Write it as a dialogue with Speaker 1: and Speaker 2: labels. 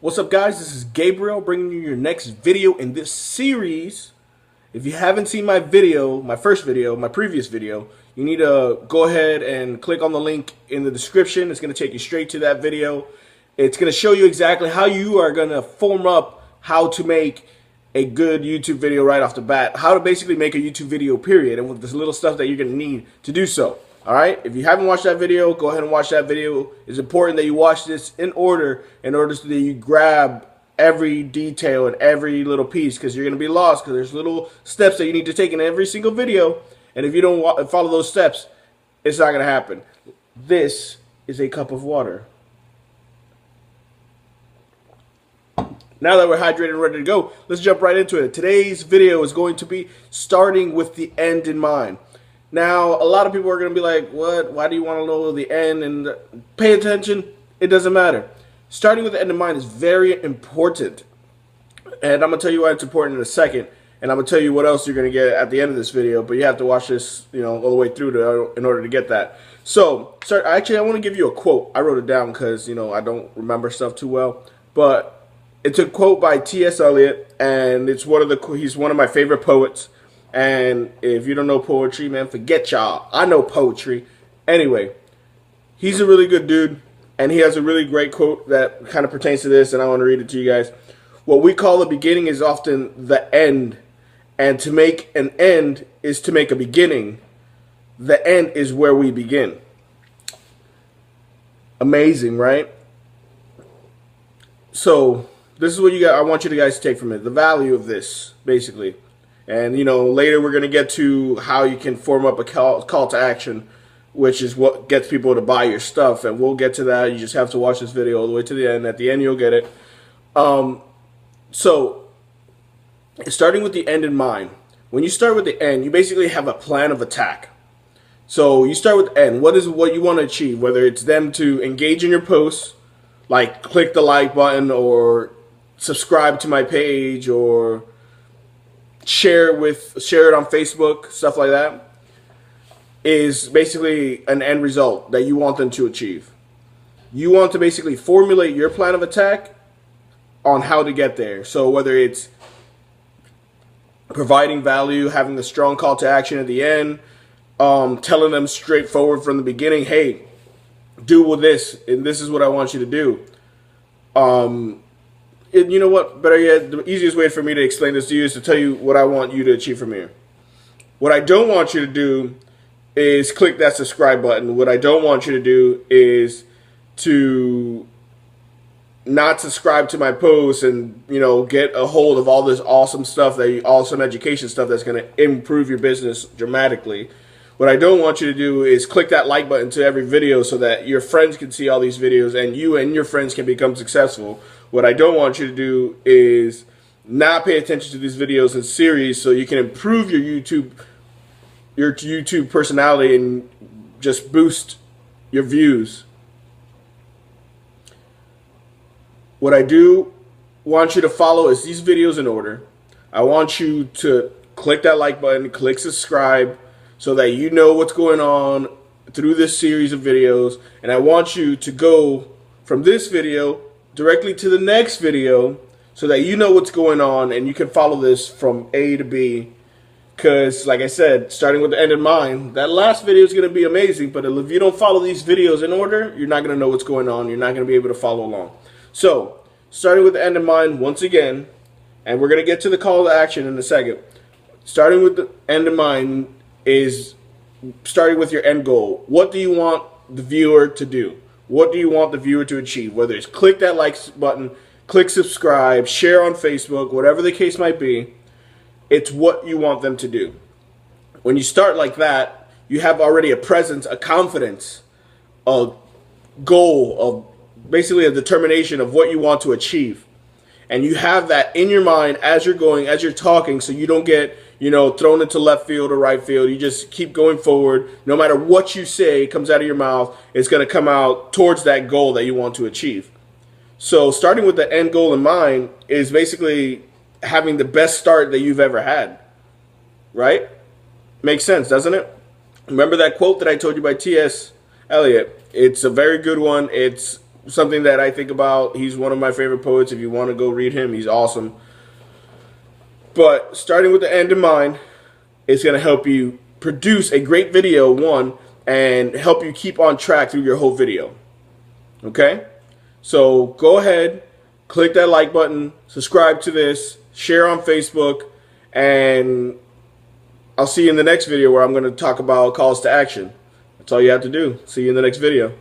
Speaker 1: What's up, guys? This is Gabriel bringing you your next video in this series. If you haven't seen my video, my previous video, you need to go ahead and click on the link in the description. It's going to take you straight to that video. It's going to show you exactly how you are going to form up how to make a good YouTube video right off the bat. How to basically make a YouTube video, period, and with this little stuff that you're going to need to do so. Alright, if you haven't watched that video, go ahead and watch that video. It's important that you watch this in order so that you grab every detail and every little piece, because you're going to be lost, because there's little steps that you need to take in every single video, and if you don't follow those steps, it's not going to happen. This is a cup of water. Now that we're hydrated and ready to go, let's jump right into it. Today's video is going to be starting with the end in mind. Now, a lot of people are going to be like, what? Why do you want to know the end? And pay attention. It doesn't matter. Starting with the end in mind is very important. And I'm going to tell you why it's important in a second. And I'm going to tell you what else you're going to get at the end of this video. But you have to watch this, all the way through in order to get that. So, actually, I want to give you a quote. I wrote it down because, I don't remember stuff too well. But it's a quote by T.S. Eliot. And it's he's one of my favorite poets. And if you don't know poetry, man, forget y'all. I know poetry. Anyway, he's a really good dude, and he has a really great quote that kind of pertains to this, and I want to read it to you guys. What we call the beginning is often the end, and to make an end is to make a beginning. The end is where we begin. Amazing, right? So this is what I want you guys to take from it. The value of this, basically. And, later we're going to get to how you can form up a call to action, which is what gets people to buy your stuff. And we'll get to that. You just have to watch this video all the way to the end. At the end, you'll get it. So, starting with the end in mind. When you start with the end, you basically have a plan of attack. So, you start with the end. What is what you want to achieve? Whether it's them to engage in your posts, like click the like button or subscribe to my page or share it on Facebook, stuff like that, is basically an end result that you want them to achieve. You want to basically formulate your plan of attack on how to get there. So whether it's providing value, having a strong call to action at the end, telling them straightforward from the beginning, hey, do with this, and this is what I want you to do. You know what? Better yet, the easiest way for me to explain this to you is to tell you what I want you to achieve from here. What I don't want you to do is click that subscribe button. What I don't want you to do is to not subscribe to my posts and, get a hold of all this awesome stuff, awesome education stuff that's going to improve your business dramatically. What I don't want you to do is click that like button to every video so that your friends can see all these videos and you and your friends can become successful. What I don't want you to do is not pay attention to these videos in series so you can improve your YouTube personality and just boost your views. What I do want you to follow is these videos in order. I want you to click that like button, click subscribe, so that you know what's going on through this series of videos. And I want you to go from this video directly to the next video so that you know what's going on and you can follow this from A to B. Because, like I said, starting with the end in mind, that last video is going to be amazing. But if you don't follow these videos in order, you're not going to know what's going on. You're not going to be able to follow along. So, starting with the end in mind once again, and we're going to get to the call to action in a second. Starting with the end in mind is starting with your end goal. What do you want the viewer to do? What do you want the viewer to achieve? Whether it's click that like button, click subscribe, share on Facebook, whatever the case might be, it's what you want them to do. When you start like that, you have already a presence, a confidence, a goal, of basically a determination of what you want to achieve. And you have that in your mind as you're talking, so you don't get thrown into left field or right field. You just keep going forward. No matter what you say comes out of your mouth, it's going to come out towards that goal that you want to achieve. So starting with the end goal in mind is basically having the best start that you've ever had. Right? Makes sense, doesn't it? Remember that quote that I told you by T.S. Eliot? It's a very good one. It's something that I think about. He's one of my favorite poets. If you want to go read him, he's awesome. But starting with the end in mind, it's going to help you produce a great video, one, and help you keep on track through your whole video. Okay? So go ahead, click that like button, subscribe to this, share on Facebook, and I'll see you in the next video where I'm going to talk about calls to action. That's all you have to do. See you in the next video.